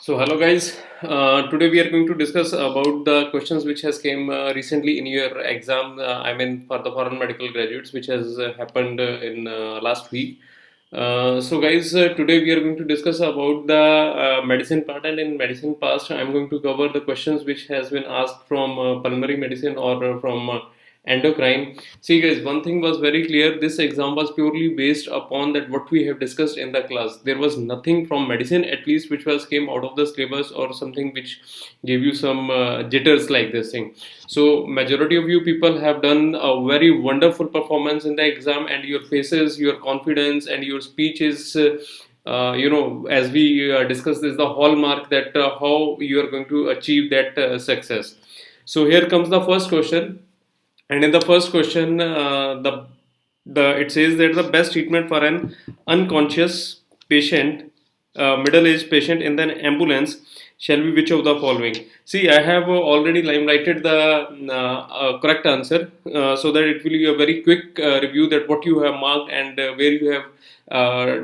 So hello guys, today we are going to discuss about the questions which has came recently in your exam, I mean for the foreign medical graduates, which has happened in last week. So guys, today we are going to discuss about the medicine part, and in medicine past I'm going to cover the questions which has been asked from pulmonary medicine or from endocrine. See guys, one thing was very clear. This exam was purely based upon that what we have discussed in the class. There was nothing from medicine, at least, which was came out of the syllabus or something which gave you some jitters like this thing. So majority of you people have done a very wonderful performance in the exam, and your faces, your confidence, and your speech is. As we discussed, is the hallmark that how you are going to achieve that success. So here comes the first question, and in the first question, the it says that the best treatment for an unconscious patient, middle-aged patient in the ambulance shall be which of the following? See, I have already limelighted the correct answer, so that it will be a very quick review that what you have marked and where you have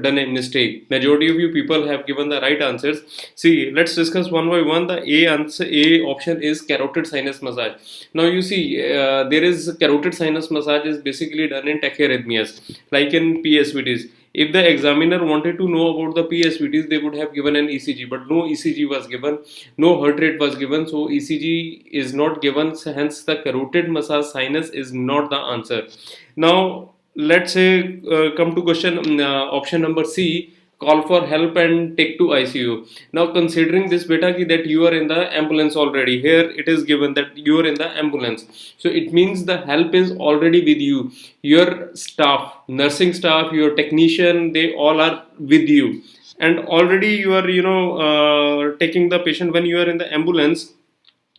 done a mistake. Majority of you people have given the right answers. See, let's discuss one by one. The A option is carotid sinus massage. Now you see, there is carotid sinus massage is basically done in tachyarrhythmias, like in PSVTs. If the examiner wanted to know about the PSVTs, they would have given an ECG, but no ECG was given, no heart rate was given, so ECG is not given. Hence, the carotid massage sinus is not the answer. Now, let's say come to question option number C, call for help and take to ICU. Now considering this beta that you are in the ambulance already, here it is given that you are in the ambulance, so it means the help is already with you. Your staff, nursing staff, your technician, they all are with you, and already you are taking the patient. When you are in the ambulance,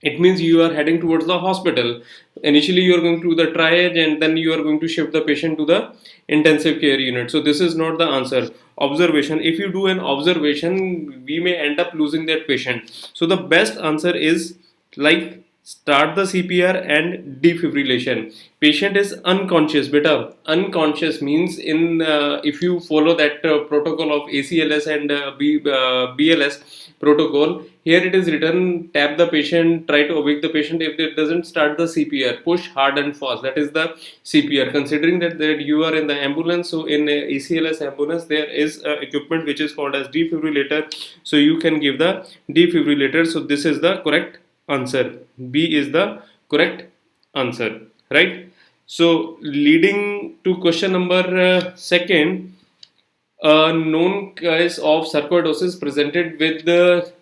it means you are heading towards the hospital. Initially you are going to the triage, and then you are going to shift the patient to the intensive care unit. So this is not the answer. Observation, if you do an observation, we may end up losing that patient. So the best answer is like start the CPR and defibrillation. Patient is unconscious, beta. Unconscious means in if you follow that protocol of ACLS and BLS protocol, here it is written, tap the patient, try to awake the patient. If it doesn't start the CPR, push hard and fast. That is the CPR. Considering that you are in the ambulance, so in ACLS ambulance there is equipment which is called as defibrillator. So you can give the defibrillator. So this is the correct answer. B is the correct answer, right? So leading to question number second, a known case of sarcoidosis presented with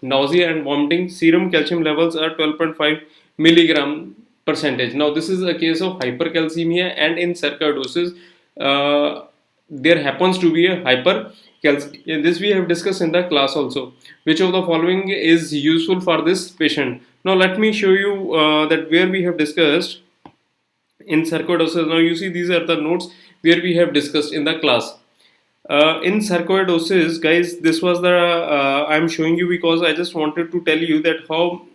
nausea and vomiting. Serum calcium levels are 12.5 milligram percentage. Now this is a case of hypercalcemia, and in sarcoidosis there happens to be a hypercalcemia. This we have discussed in the class also. Which of the following is useful for this patient? Now let me show you that where we have discussed in sarcoidosis. Now you see, these are the notes where we have discussed in the class. In sarcoidosis, guys, this was the I'm showing you because I just wanted to tell you that how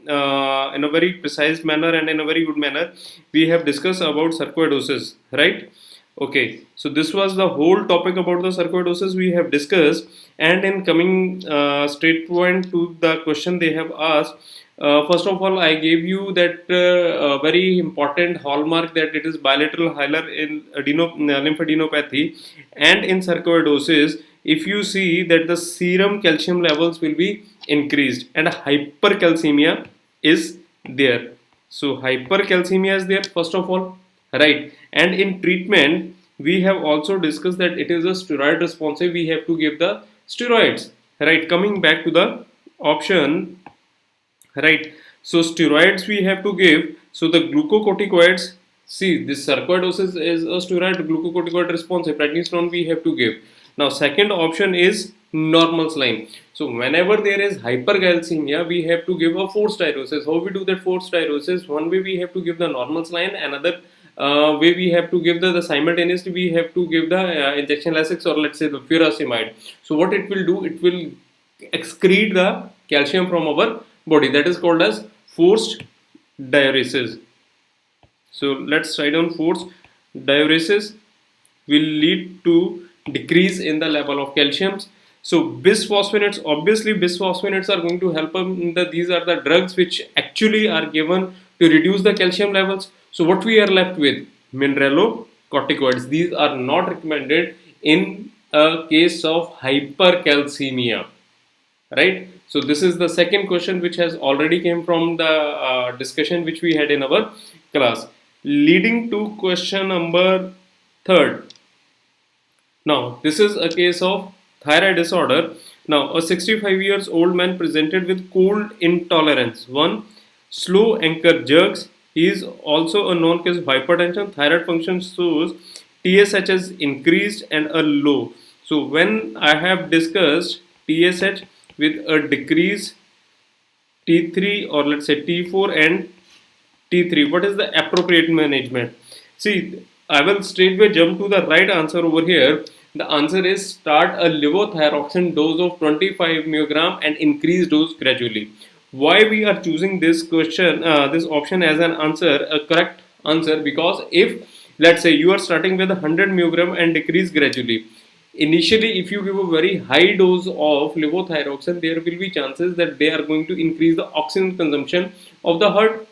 in a very precise manner and in a very good manner we have discussed about sarcoidosis, right? Okay, so this was the whole topic about the sarcoidosis we have discussed. And in coming straight point to the question they have asked, first of all, I gave you that very important hallmark that it is bilateral hilar in lymphadenopathy, and in sarcoidosis, if you see that the serum calcium levels will be increased and hypercalcemia is there. So hypercalcemia is there first of all, right? And in treatment, we have also discussed that it is a steroid responsive. We have to give the steroids, right? Coming back to the option, right? So steroids we have to give. So the glucocorticoids, see, this sarcoidosis is a steroid glucocorticoid responsive, prednisolone we have to give. Now second option is normal saline. So whenever there is hypercalcemia, we have to give a forced diuresis. How we do that forced diuresis? One way we have to give the normal saline, another way we have to give the simultaneously we have to give the injection Lasix, or let's say the furosemide. So what it will do, it will excrete the calcium from our body. That is called as forced diuresis. So let's write down forced diuresis will lead to decrease in the level of calcium. So bisphosphonates, obviously bisphosphonates are going to help them. These are the drugs which actually are given to reduce the calcium levels. So what we are left with? Mineralocorticoids. These are not recommended in a case of hypercalcemia, right? So this is the second question which has already came from the discussion which we had in our class, leading to question number third. Now, this is a case of thyroid disorder. Now, a 65 years old man presented with cold intolerance. One, slow anchor jerks. He is also a known case of hypertension. Thyroid function shows TSH is increased and a low. So, when I have discussed TSH with a decrease T3 or let's say T4 and T3, what is the appropriate management? See, I will straightway jump to the right answer over here. The answer is start a levothyroxine dose of 25 mg and increase dose gradually. Why we are choosing this question, this option as an answer, a correct answer? Because if let's say you are starting with 100 mg and decrease gradually, initially if you give a very high dose of levothyroxine, there will be chances that they are going to increase the oxygen consumption of the heart,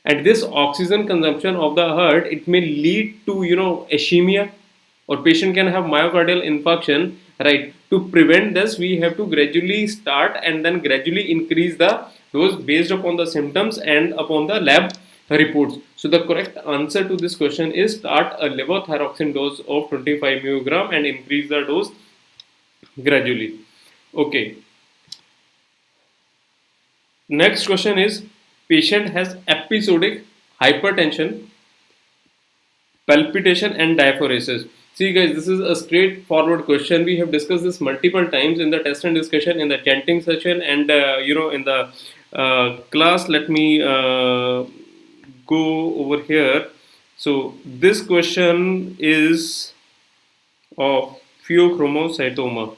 and this oxygen consumption of the heart, it may lead to ischemia, or patient can have myocardial infarction, right? To prevent this, we have to gradually start and then gradually increase the dose based upon the symptoms and upon the lab reports. So the correct answer to this question is start a levothyroxine dose of 25 mg and increase the dose gradually. Okay, next question is, patient has episodic hypertension, palpitation and diaphoresis. See guys, this is a straightforward question. We have discussed this multiple times in the test and discussion, in the chanting session, and in the class. Let me go over here. So this question is of pheochromocytoma.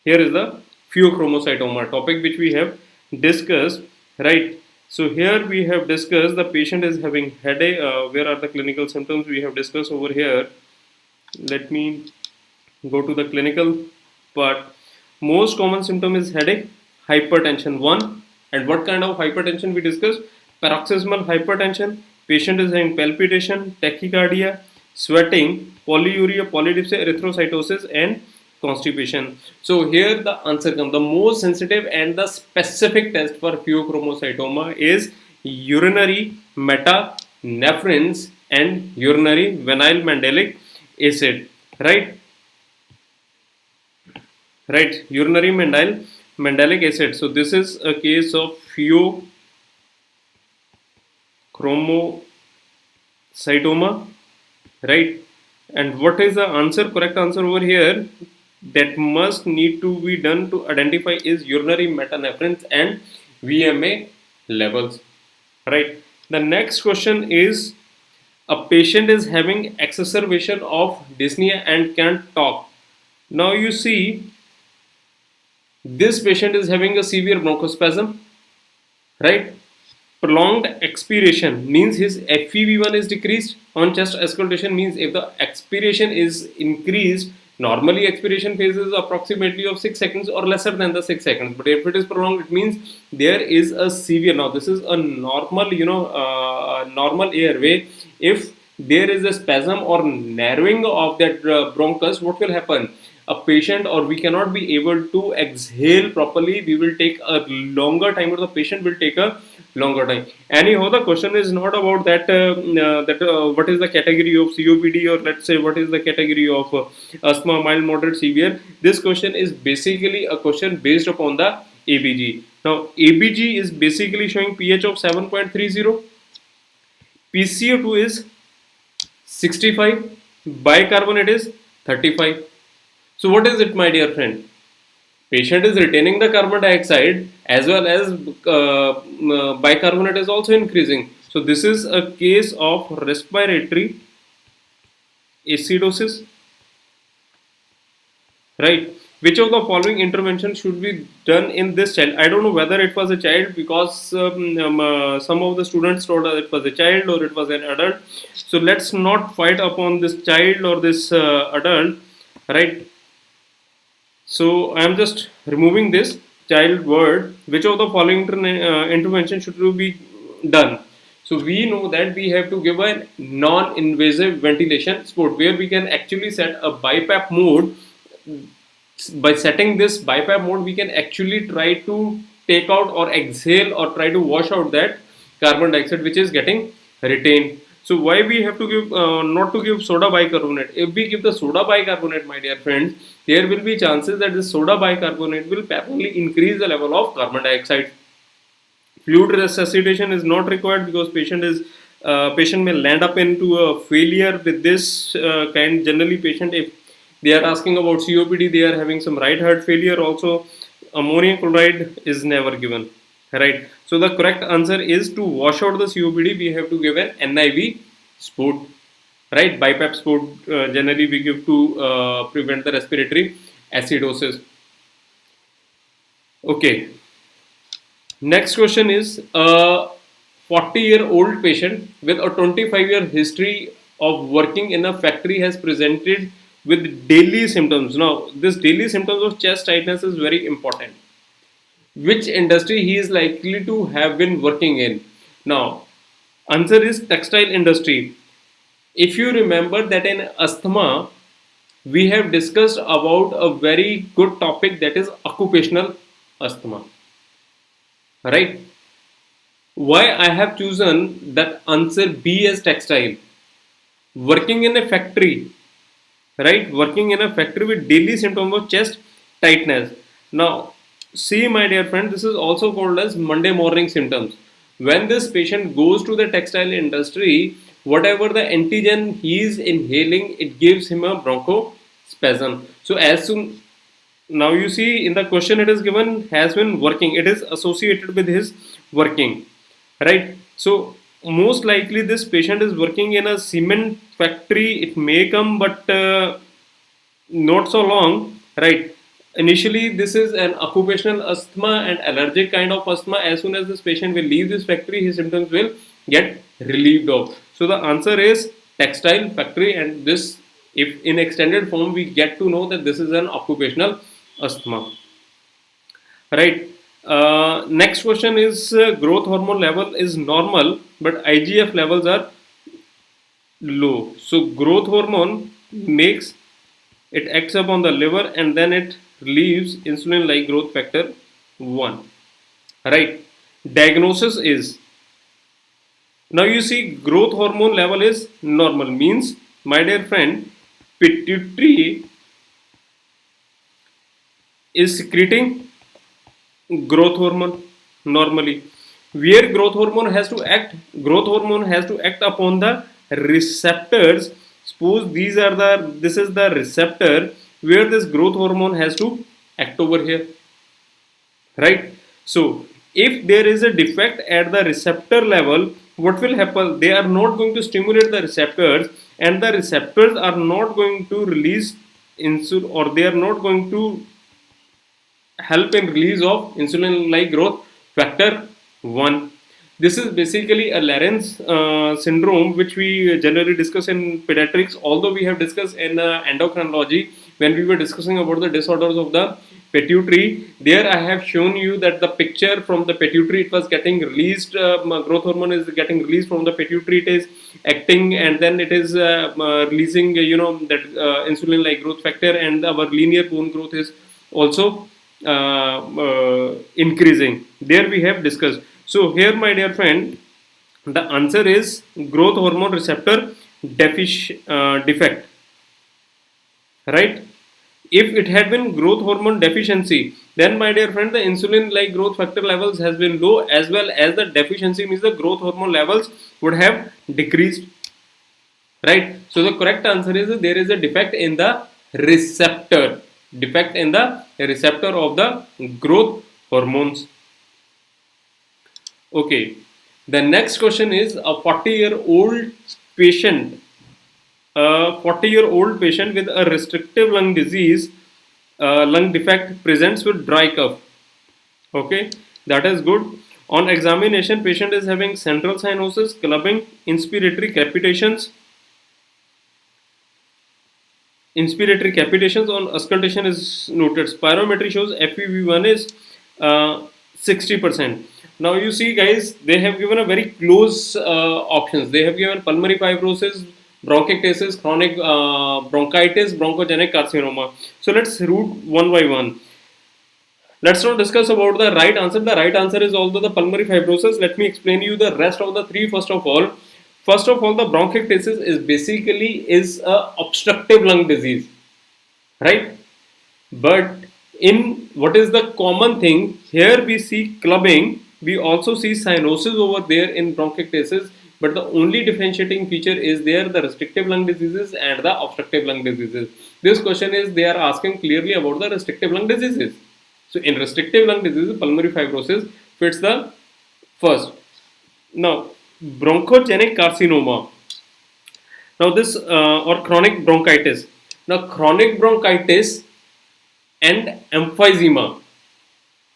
Here is the pheochromocytoma topic which we have discussed, right? So here we have discussed the patient is having headache. Where are the clinical symptoms we have discussed over here? Let me go to the clinical part. Most common symptom is headache, hypertension 1. And what kind of hypertension we discussed? Paroxysmal hypertension. Patient is having palpitation, tachycardia, sweating, polyuria, polydipsia, erythrocytosis and constipation. So here the answer comes. The most sensitive and the specific test for pheochromocytoma is urinary metanephrin and urinary vinyl mandelic acid, right? Right, urinary mandelic acid. So this is a case of pheochromocytoma, right? And what is the answer? Correct answer over here that must need to be done to identify is urinary metanephrin and VMA levels, right? The next question is, a patient is having exacerbation of dyspnea and can't talk. Now you see, this patient is having a severe bronchospasm, right? Prolonged expiration means his FEV1 is decreased. On chest auscultation means if the expiration is increased, normally expiration phase is approximately of 6 seconds or lesser than the 6 seconds. But if it is prolonged, it means there is a severe. Now this is a normal, normal airway. If there is a spasm or narrowing of that bronchus, what will happen? A patient, or we cannot be able to exhale properly. We will take a longer time, or the patient will take a longer time. Anyhow, the question is not about that. What is the category of COPD, or let's say what is the category of asthma, mild, moderate, severe. This question is basically a question based upon the ABG. Now ABG is basically showing pH of 7.30. PCO2 is 65. Bicarbonate is 35. So what is it, my dear friend? Patient is retaining the carbon dioxide as well as bicarbonate is also increasing. So this is a case of respiratory acidosis, right? Which of the following intervention should be done in this child? I don't know whether it was a child, because some of the students told us it was a child or it was an adult. So let's not fight upon this child or this adult, right? So I am just removing this child word. Which of the following intervention should be done? So we know that we have to give a non-invasive ventilation support where we can actually set a BiPAP mode. By setting this BiPAP mode, we can actually try to take out or exhale or try to wash out that carbon dioxide which is getting retained. So why we have to give not to give soda bicarbonate? If we give the soda bicarbonate, my dear friends, there will be chances that this soda bicarbonate will parallelly increase the level of carbon dioxide. Fluid resuscitation is not required because patient may land up into a failure with this kind. Generally, patient, if they are asking about COPD, they are having some right heart failure. Also, ammonium chloride is never given. Right. So the correct answer is to wash out the COPD. We have to give an NIV sport. Right. BiPAP sport generally we give to prevent the respiratory acidosis. Okay. Next question is a 40-year-old patient with a 25-year history of working in a factory has presented with daily symptoms. Now, this daily symptoms of chest tightness is very important. Which industry he is likely to have been working in? Now, answer is textile industry. If you remember that in asthma, we have discussed about a very good topic, that is occupational asthma. Right? Why I have chosen that answer B as textile? Working in a factory, right? Working in a factory with daily symptoms of chest tightness. Now, see, my dear friend, this is also called as Monday morning symptoms. When this patient goes to the textile industry, whatever the antigen he is inhaling, it gives him a bronchospasm. So as soon, now you see in the question it is given has been working, it is associated with his working, right? So most likely this patient is working in a cement factory. It may come, but not so long, right? Initially this is an occupational asthma and allergic kind of asthma. As soon as this patient will leave this factory, his symptoms will get relieved of. So the answer is textile factory, and this, if in extended form, we get to know that this is an occupational asthma, right? Next question is growth hormone level is normal but IGF levels are low. So growth hormone makes it acts upon the liver and then it relieves insulin like growth factor 1, right? Diagnosis is, now you see growth hormone level is normal, means, my dear friend, pituitary is secreting growth hormone normally. Where growth hormone has to act? Growth hormone has to act upon the receptors. Suppose this is the receptor where this growth hormone has to act over here, right? So if there is a defect at the receptor level, what will happen? They are not going to stimulate the receptors, and the receptors are not going to release insulin, or they are not going to help in release of insulin like growth factor 1. This is basically a Lorentz syndrome, which we generally discuss in pediatrics, although we have discussed in endocrinology when we were discussing about the disorders of the pituitary. There I have shown you that the picture from the pituitary, it was getting released, growth hormone is getting released from the pituitary, it is acting, and then it is releasing that insulin like growth factor, and our linear bone growth is also increasing. There we have discussed. So here, my dear friend, the answer is growth hormone receptor defect, right? If it had been growth hormone deficiency, then my dear friend, the insulin like growth factor levels has been low, as well as the deficiency means the growth hormone levels would have decreased, right? So the correct answer is there is a defect in the receptor, defect in the receptor of the growth hormones. Okay, the next question is a 40-year-old patient, with a restrictive lung disease, lung defect, presents with dry cough. Okay, that is good. On examination, patient is having central cyanosis, clubbing, inspiratory crepitations. Inspiratory capitations on auscultation is noted. Spirometry shows FEV1 is 60%. Now you see, guys, they have given a very close options. They have given pulmonary fibrosis, bronchiectasis, chronic bronchitis, bronchogenic carcinoma. So let's route one by one. Let's not discuss about the right answer. The right answer is also the pulmonary fibrosis. Let me explain you the rest of the three. First of all, the bronchiectasis is basically is a obstructive lung disease, right? But in what is the common thing here, we see clubbing. We also see cyanosis over there in bronchiectasis. But the only differentiating feature is there the restrictive lung diseases and the obstructive lung diseases. This question is they are asking clearly about the restrictive lung diseases. So in restrictive lung disease, pulmonary fibrosis fits the first. Now, bronchogenic carcinoma. Now this or chronic bronchitis. Now chronic bronchitis and emphysema.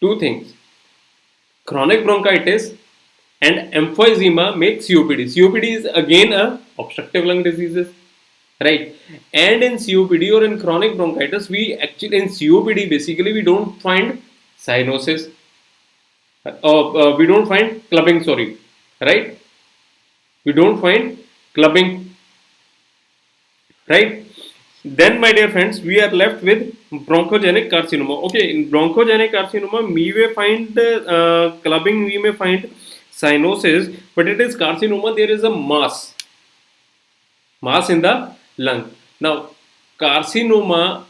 Two things. Chronic bronchitis and emphysema make COPD. COPD is again a obstructive lung diseases, right? And in COPD or in chronic bronchitis, we actually in COPD basically we don't find cyanosis, we don't find clubbing. Sorry, right? We don't find clubbing, right? Then, my dear friends, we are left with bronchogenic carcinoma. Okay, in bronchogenic carcinoma, we may find clubbing, we may find cyanosis, but it is carcinoma. There is a mass in the lung. Now, carcinoma,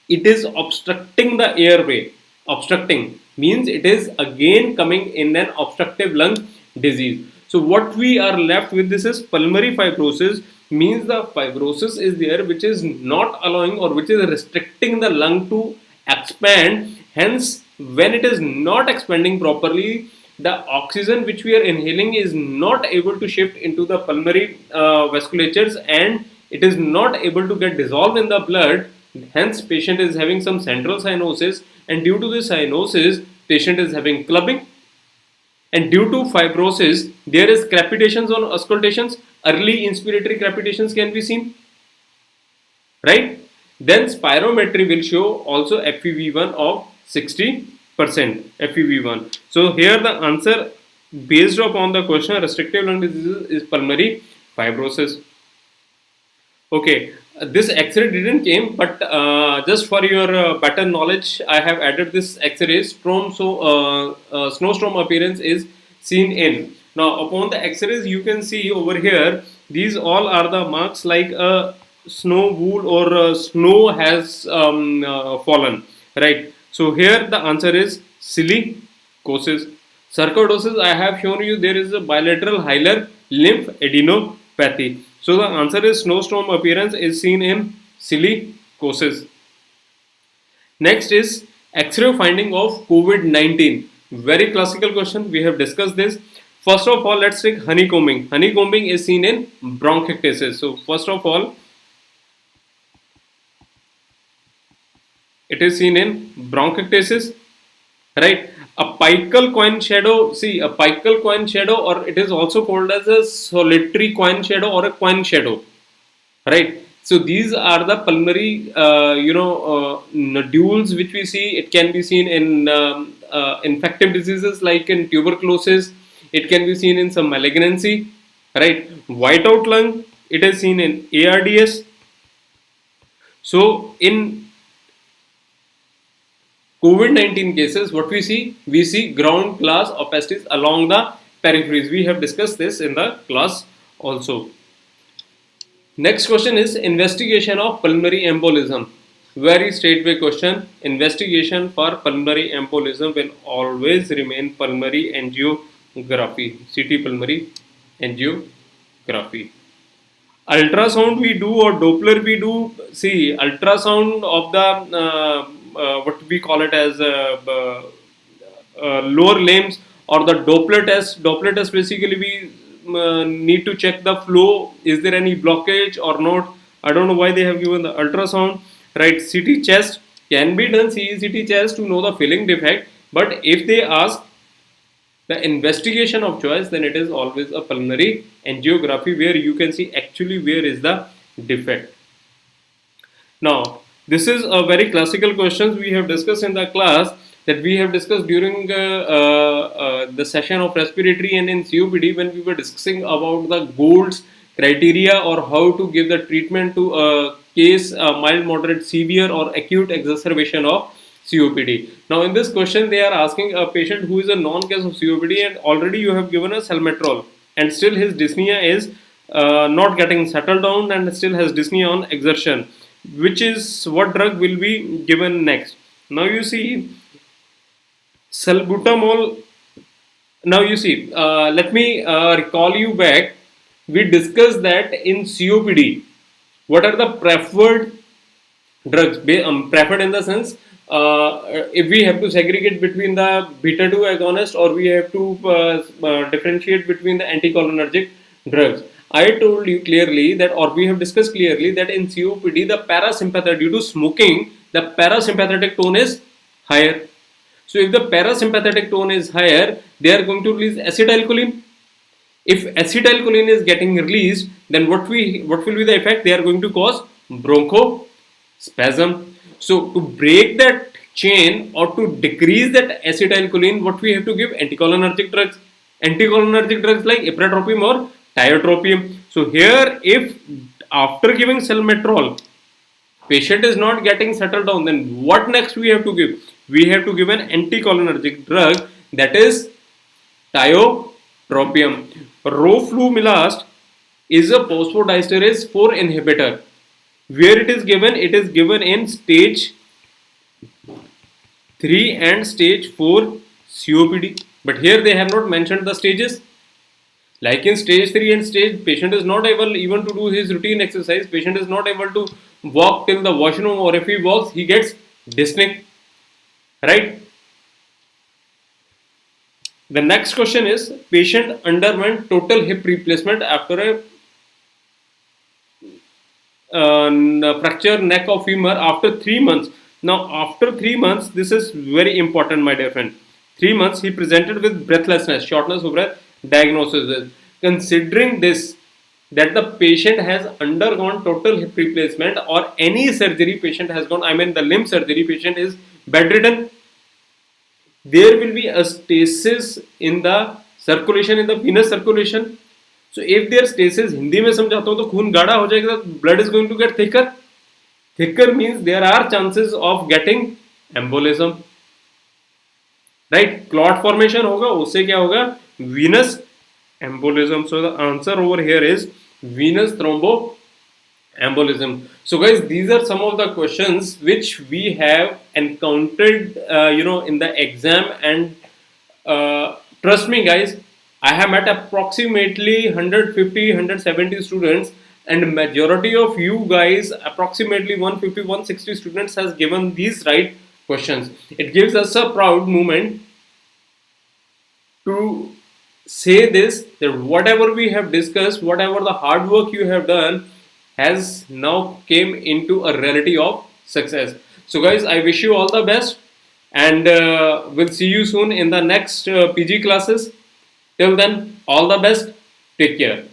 it is obstructing the airway. Obstructing means it is again coming in an obstructive lung disease. So what we are left with, this is pulmonary fibrosis, means the fibrosis is there which is not allowing or which is restricting the lung to expand. Hence, when it is not expanding properly, the oxygen which we are inhaling is not able to shift into the pulmonary vasculatures, and it is not able to get dissolved in the blood. Hence, patient is having some central cyanosis, and due to this cyanosis, patient is having clubbing. And due to fibrosis, there is crepitations on auscultations. Early inspiratory crepitations can be seen, right? Then spirometry will show also FEV1 of 60%. FEV1. So here the answer based upon the question restrictive lung disease is pulmonary fibrosis. Okay, this X-ray didn't came, but just for your better knowledge, I have added this X-ray. Snowstorm appearance is seen in. Now, upon the X-rays, you can see over here, these all are the marks like a snow wool or snow has fallen, right? So here the answer is silicosis. Sarcoidosis, I have shown you there is a bilateral hilar lymphadenopathy. So the answer is snowstorm appearance is seen in silicosis. Next is X-ray finding of COVID-19. Very classical question. We have discussed this. First of all, let's take honeycombing. Honeycombing is seen in bronchiectasis. So first of all, it is seen in bronchiectasis, right? A pical coin shadow, see a pical coin shadow, or it is also called as a solitary coin shadow or a coin shadow, right? So these are the pulmonary, nodules which we see. It can be seen in infective diseases like in tuberculosis. It can be seen in some malignancy, right? Whiteout lung, it is seen in ARDS. So in COVID-19 cases, what we see? We see ground glass opacities along the peripheries. We have discussed this in the class also. Next question is investigation of pulmonary embolism. Very straightway question. Investigation for pulmonary embolism will always remain pulmonary angiography. CT pulmonary angiography. Ultrasound we do or Doppler we do. See, ultrasound of the what we call it as lower limbs or the Doppler test. Doppler test basically we need to check the flow. Is there any blockage or not? I don't know why they have given the ultrasound. Right, CT chest can be done. CT chest to know the filling defect. But if they ask the investigation of choice, then it is always a pulmonary angiography where you can see actually where is the defect. Now, this is a very classical question we have discussed in the class, that we have discussed during the session of respiratory and in COPD, when we were discussing about the goals, criteria, or how to give the treatment to a case, mild, moderate, severe, or acute exacerbation of COPD. Now, in this question, they are asking a patient who is a non-case of COPD, and already you have given a salmeterol, and still his dyspnea is not getting settled down, and still has dyspnea on exertion. Which is what drug will be given next? Now you see salbutamol. Now you see, let me recall you back. We discussed that in COPD, what are the preferred drugs? Preferred in the sense, if we have to segregate between the beta 2 agonist, or we have to differentiate between the anticholinergic drugs. I told you clearly that, or we have discussed clearly that in COPD, the parasympathetic, due to smoking, the parasympathetic tone is higher. So if the parasympathetic tone is higher, they are going to release acetylcholine. If acetylcholine is getting released, then what will be the effect? They are going to cause bronchospasm. So to break that chain, or to decrease that acetylcholine, what we have to give? Anticholinergic drugs. Anticholinergic drugs like ipratropium or tiotropium. So here, if after giving salmeterol, patient is not getting settled down, then what next we have to give? We have to give an anticholinergic drug, that is tiotropium. Roflumilast is a phosphodiesterase 4 inhibitor. Where it is given? It is given in stage 3 and stage 4 COPD. But here they have not mentioned the stages. Like in stage 3 and stage, patient is not able even to do his routine exercise. Patient is not able to walk till the washroom, or if he walks, he gets dyspneic. Right? The next question is, patient underwent total hip replacement after a fracture neck of femur after 3 months. Now, after 3 months, this is very important, my dear friend. 3 months, he presented with breathlessness, shortness of breath. Diagnosis is, considering this, that the patient has undergone total hip replacement, or any surgery patient has gone, I mean the limb surgery, patient is bedridden, there will be a stasis in the circulation, in the venous circulation. So if there stasis, Hindi में समझाता हूँ तो खून गाढ़ा हो जाएगा, blood is going to get thicker. Thicker means there are chances of getting embolism. Right? Clot formation होगा, उससे क्या होगा? Venous embolism. So the answer over here is venous thromboembolism. So guys, these are some of the questions which we have encountered, in the exam, and trust me, guys, I have met approximately 150, 170 students, and majority of you guys, approximately 150, 160 students, has given these right questions. It gives us a proud moment to say this, that whatever we have discussed, whatever the hard work you have done, has now came into a reality of success. So guys, I wish you all the best, and we'll see you soon in the next PG classes. Till then, all the best. Take care.